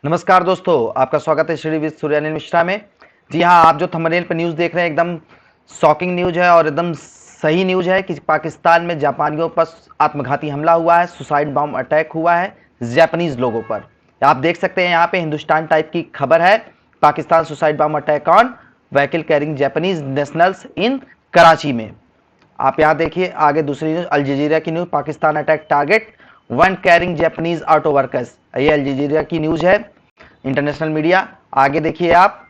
नमस्कार दोस्तों, आपका स्वागत है श्री विद सूर्यानिल मिश्रा में। जी हाँ, आप जो थंबनेल पर न्यूज़ देख रहे हैं एकदम शॉकिंग न्यूज़ है और एकदम सही न्यूज़ है कि पाकिस्तान में जापानियों पर आत्मघाती हमला हुआ है, सुसाइड बॉम्ब अटैक हुआ है जापानीज लोगों पर। आप देख सकते हैं यहाँ पे हिंदुस्तान टाइप की खबर है, Pakistan suicide bomb attack on vehicle carrying Japanese nationals इन कराची में। आप यहाँ देखिए आगे दूसरी न्यूज, अल जजीरा की news, Pakistan attack target one carrying Japanese auto workers. ये अल जजीरा की न्यूज है, इंटरनेशनल मीडिया। आगे देखिए आप,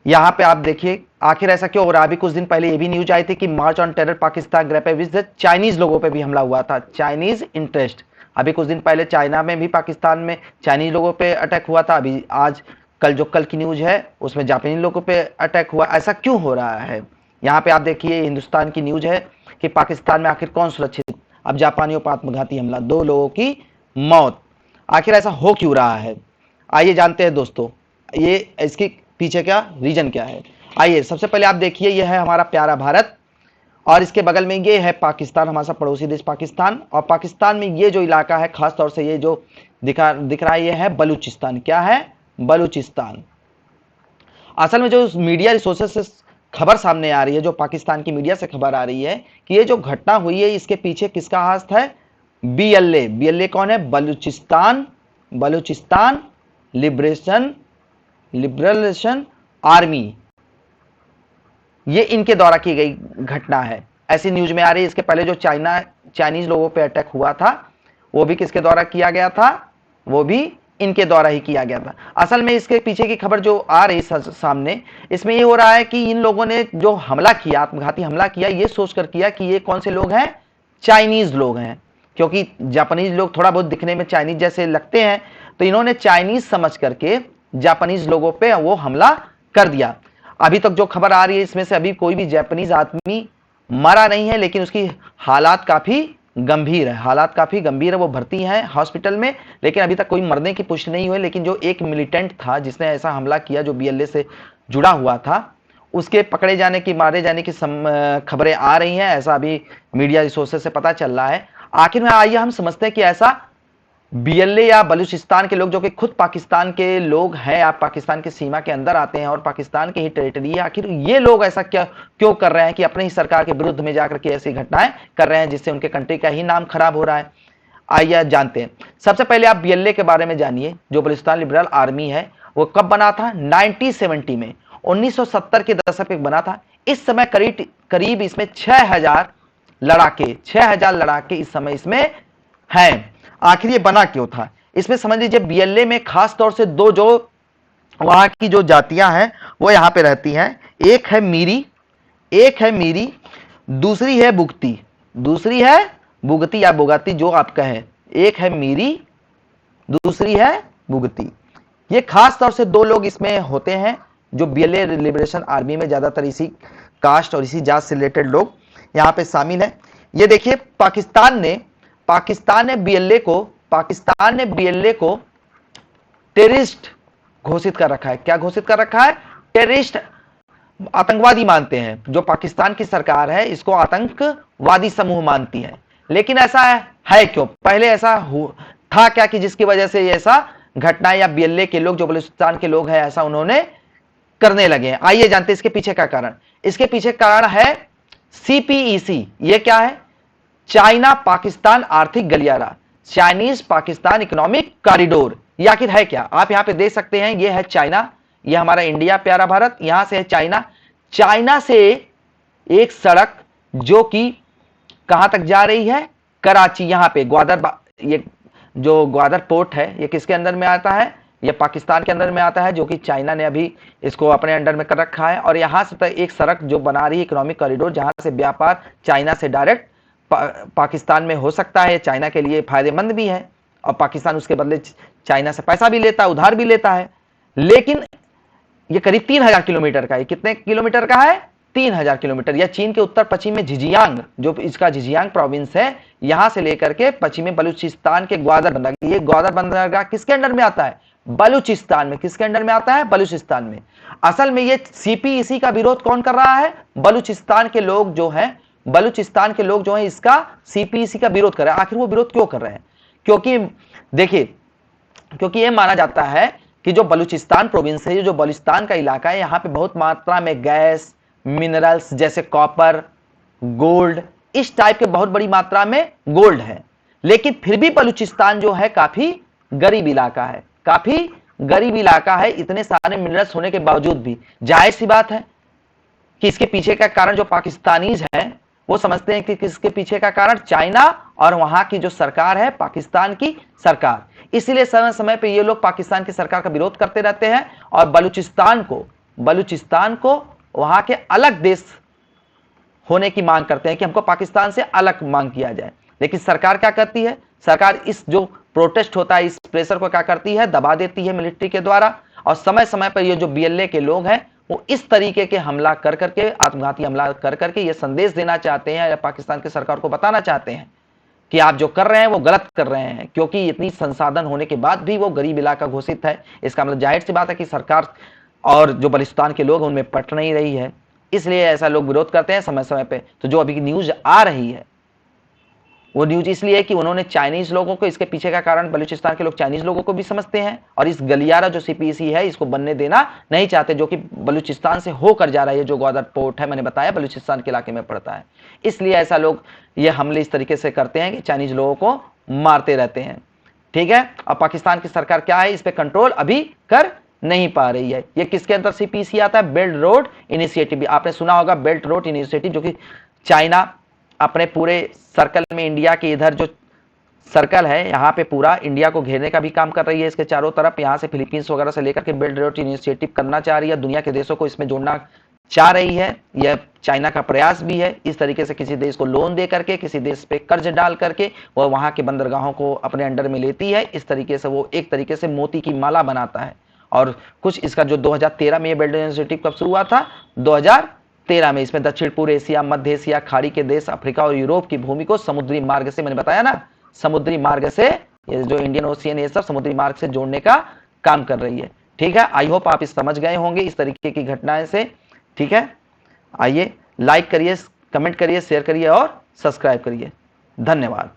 यहाँ पे आप देखिए आखिर ऐसा क्यों हो रहा है। अभी कुछ दिन पहले ये भी न्यूज आई थी कि मार्च ऑन टेरर पाकिस्तान ग्रेपे विद चाइनीज लोगों पे भी हमला हुआ था, चाइनीज इंटरेस्ट। अभी कुछ दिन पहले चाइना में भी पाकिस्तान में चाइनीज लोगों पे अटैक हुआ था। अभी आज कल की न्यूज है उसमें जापानी लोगों पे अटैक हुआ। ऐसा क्यों हो रहा है? यहाँ पे आप देखिए हिंदुस्तान की न्यूज है कि पाकिस्तान में आखिर कौन सुरक्षित। अब जापानियों पर आत्मघाती हमला, 2 लोगों की मौत। आखिर ऐसा हो क्यों रहा है, आइए जानते हैं दोस्तों, ये इसके पीछे का रीजन क्या है। आइए सबसे पहले आप देखिए, यह है हमारा प्यारा भारत और इसके बगल में ये है पाकिस्तान, हमारा सा पड़ोसी देश पाकिस्तान। और पाकिस्तान में ये जो इलाका है, खास तौर से ये जो दिख रहा है, ये है बलूचिस्तान। क्या है? बलूचिस्तान। असल में जो मीडिया रिसोर्सेस से खबर सामने आ रही है, जो पाकिस्तान की मीडिया से खबर आ रही है कि ये जो घटना हुई है इसके पीछे किसका हाथ है? बीएलए। बीएलए कौन है? Balochistan liberation army. ये इनके द्वारा की गई घटना है, ऐसी न्यूज में आ रही है। इसके पहले जो चाइनीज लोगों पे अटैक हुआ था वो भी किसके द्वारा किया गया था? वो भी इनके द्वारा ही किया गया था। असल में इसके पीछे की खबर जो आ रही सामने, इसमें ये हो रहा है कि इन लोगों ने जो हमला किया, आत्मघाती हमला किया, ये सोचकर किया कि ये कौन से लोग हैं? चाइनीज लोग हैं। क्योंकि जापानीज लोग थोड़ा बहुत दिखने में चाइनीज जैसे लगते हैं, तो इन्होंने चाइनीज समझ करके जापानीज लोगों पे वो हमला कर दिया। अभी तक जो खबर आ रही है इसमें से अभी कोई भी जापानीज आदमी मरा नहीं है, लेकिन उसकी हालात काफी गंभीर है। हालात काफी गंभीर है, वो भर्ती है हॉस्पिटल में, लेकिन अभी तक कोई मरने की पुष्टि नहीं हुई। लेकिन जो एक मिलिटेंट था जिसने ऐसा हमला किया, जो बीएलए से जुड़ा हुआ था, उसके पकड़े जाने की, मारे जाने की खबरें आ रही हैं। ऐसा अभी मीडिया रिसोर्सेज से पता चल रहा है। आखिर में आइए हम समझते हैं कि ऐसा बीएलए या बलूचिस्तान के लोग, जो कि खुद पाकिस्तान के लोग हैं, आप पाकिस्तान की सीमा के अंदर आते हैं और पाकिस्तान की ही टेरिटरी है, आखिर ये लोग ऐसा क्यों कर रहे हैं कि अपने ही सरकार के विरुद्ध में जाकर के ऐसी घटनाएं कर रहे हैं, जिससे उनके कंट्री का ही नाम खराब हो रहा है। आइए जानते हैं। सबसे पहले आप बीएलए के बारे में जानिए। जो बलूचिस्तान लिबरल आर्मी है वो कब बना था? 1970 में, 1970 के दशक में बना था। इस समय करीब इसमें 6000 लड़ाके इस समय इसमें हैं। आखिर ये बना क्यों था? इसमें समझ लीजिए बीएलए में खास तौर से 2 जो वहां की जो जातियां हैं वो यहां पे रहती हैं। एक है मीरी, दूसरी है बुगती। दूसरी है बुगती या बुगाती, जो आप कहें। एक है मीरी, दूसरी है बुगती। ये खास तौर से 2 लोग इसमें होते हैं, जो बीएलए लिबरेशन आर्मी में ज्यादातर इसी कास्ट और इसी जात से रिलेटेड लोग यहां पे शामिल है। ये देखिए पाकिस्तान ने बीएलए को टेररिस्ट घोषित कर रखा है। क्या घोषित कर रखा है? टेररिस्ट, आतंकवादी मानते हैं। जो पाकिस्तान की सरकार है इसको आतंकवादी समूह मानती है। लेकिन ऐसा है क्यों? पहले ऐसा था क्या कि जिसकी वजह से ऐसा घटना, या बीएलए के लोग, जो बलूचिस्तान के लोग हैं, ऐसा उन्होंने करने लगे हैं? आइए जानते हैं इसके पीछे का कारण। इसके पीछे कारण है सीपीईसी। ये क्या है? चाइना पाकिस्तान आर्थिक गलियारा, चाइनीज पाकिस्तान इकोनॉमिक कॉरिडोर। ये आखिर है क्या? आप यहां पे देख सकते हैं, ये है चाइना, ये हमारा इंडिया प्यारा भारत, यहां से है चाइना। चाइना से एक सड़क जो कि कहां तक जा रही है? कराची। यहां पे ये जो ग्वादर पोर्ट है, ये किसके अंदर में आता है? ये पाकिस्तान के अंदर में आता है, जो कि चाइना ने अभी इसको अपने अंडर में कर रखा है। और यहां से एक सड़क जो बना रही है, इकोनॉमिक कॉरिडोर, जहां से व्यापार चाइना से डायरेक्ट पाकिस्तान में हो सकता है। चाइना के लिए फायदेमंद भी है और पाकिस्तान उसके बदले चाइना से पैसा भी लेता है, उधार भी लेता है। लेकिन ये करीब 3000 किलोमीटर का है। कितने किलोमीटर का है? 3000 किलोमीटर। यह चीन के उत्तर पश्चिम में झिजियांग, जो इसका झिजियांग प्रोविंस है, यहां से लेकर के पश्चिमी बलूचिस्तान के ग्वादर बंदरगाह। ये ग्वादर बंदरगाह किसके अंडर में आता है? बलूचिस्तान में। किसके अंडर में आता है? बलूचिस्तान में। असल में ये सीपीईसी का विरोध कौन कर रहा है? बलूचिस्तान के लोग जो हैं, इसका सीपीईसी का विरोध कर रहे हैं। आखिर वो विरोध क्यों कर रहे हैं? क्योंकि देखिए, क्योंकि यह माना जाता है कि जो बलूचिस्तान प्रोविंस है, जो बलूचिस्तान का इलाका है, यहाँ पे बहुत मात्रा में गैस, मिनरल्स जैसे कॉपर, गोल्ड, इस टाइप के बहुत बड़ी मात्रा में गोल्ड है। लेकिन फिर भी बलूचिस्तान जो है काफी गरीब इलाका है, काफी गरीब इलाका है। इतने सारे मिनरल्स होने के बावजूद भी जाहिर सी बात है कि इसके पीछे का कारण जो पाकिस्तानीज हैं वो समझते हैं कि इसके पीछे का कारण चाइना और वहां की जो सरकार है, पाकिस्तान की सरकार। इसलिए समय समय पे ये लोग पाकिस्तान की सरकार का विरोध करते रहते हैं और बलूचिस्तान को वहां के अलग देश होने की मांग करते हैं कि हमको पाकिस्तान से अलग मांग किया जाए। लेकिन सरकार क्या करती है? सरकार इस जो प्रोटेस्ट होता है, इस प्रेशर को क्या करती है? दबा देती है मिलिट्री के द्वारा। और समय समय पर ये जो बीएलए के लोग हैं वो इस तरीके के हमला कर करके, आत्मघाती हमला कर करके ये संदेश देना चाहते हैं या पाकिस्तान की सरकार को बताना चाहते हैं कि आप जो कर रहे हैं वो गलत कर रहे हैं, क्योंकि इतनी संसाधन होने के बाद भी वो गरीब इलाका घोषित है। इसका मतलब जाहिर सी बात है कि सरकार और जो बलूचिस्तान के लोग उनमें पट नहीं रही है, इसलिए ऐसा लोग विरोध करते हैं समय समय पे। तो जो अभी न्यूज आ रही है वो न्यूज इसलिए है कि उन्होंने चाइनीज लोगों को, इसके पीछे का कारण बलूचिस्तान के लोग चाइनीज लोगों को भी समझते हैं और इस गलियारा जो सीपीसी है इसको बनने देना नहीं चाहते, जो कि बलूचिस्तान से होकर जा रहा है। जो ग्वादर पोर्ट है, मैंने बताया बलूचिस्तान के इलाके में पड़ता है। इसलिए ऐसा लोग ये हमले इस तरीके से करते हैं कि चाइनीज लोगों को मारते रहते हैं। ठीक है। और पाकिस्तान की सरकार क्या है, इस पर कंट्रोल अभी कर नहीं पा रही है। ये किसके अंदर सीपीसी आता है? Belt road initiative. आपने सुना होगा बेल्ट रोड इनिशिएटिव, जो कि चाइना अपने पूरे सर्कल में, इंडिया के इधर जो सर्कल है यहाँ पे पूरा इंडिया को घेरने का भी काम कर रही है। इसके चारों तरफ यहाँ से फिलीपींस वगैरह से लेकर के बेल्ट रोड इनिशिएटिव करना चाह रही है, दुनिया के देशों को इसमें जोड़ना चाह रही है। यह चाइना का प्रयास भी है। इस तरीके से किसी देश को लोन दे करके, किसी देश पे कर्ज डाल करके वह वहाँ के बंदरगाहों को अपने अंडर में लेती है। इस तरीके से वो एक तरीके से मोती की माला बनाता है। और कुछ इसका जो 2013 में ये बेल्ट रोड इनिशिएटिव कब शुरू हुआ था? 2013 में। इसमें दक्षिण पूर्व एशिया, मध्य एशिया, खाड़ी के देश, अफ्रीका और यूरोप की भूमि को समुद्री मार्ग से, मैंने बताया ना, समुद्री मार्ग से, ये जो इंडियन ओशियन, ये सब समुद्री मार्ग से जोड़ने का काम कर रही है। ठीक है। आई होप आप इस समझ गए होंगे इस तरीके की घटनाएं से। ठीक है। आइए लाइक करिए, कमेंट करिए, शेयर करिए और सब्सक्राइब करिए। धन्यवाद।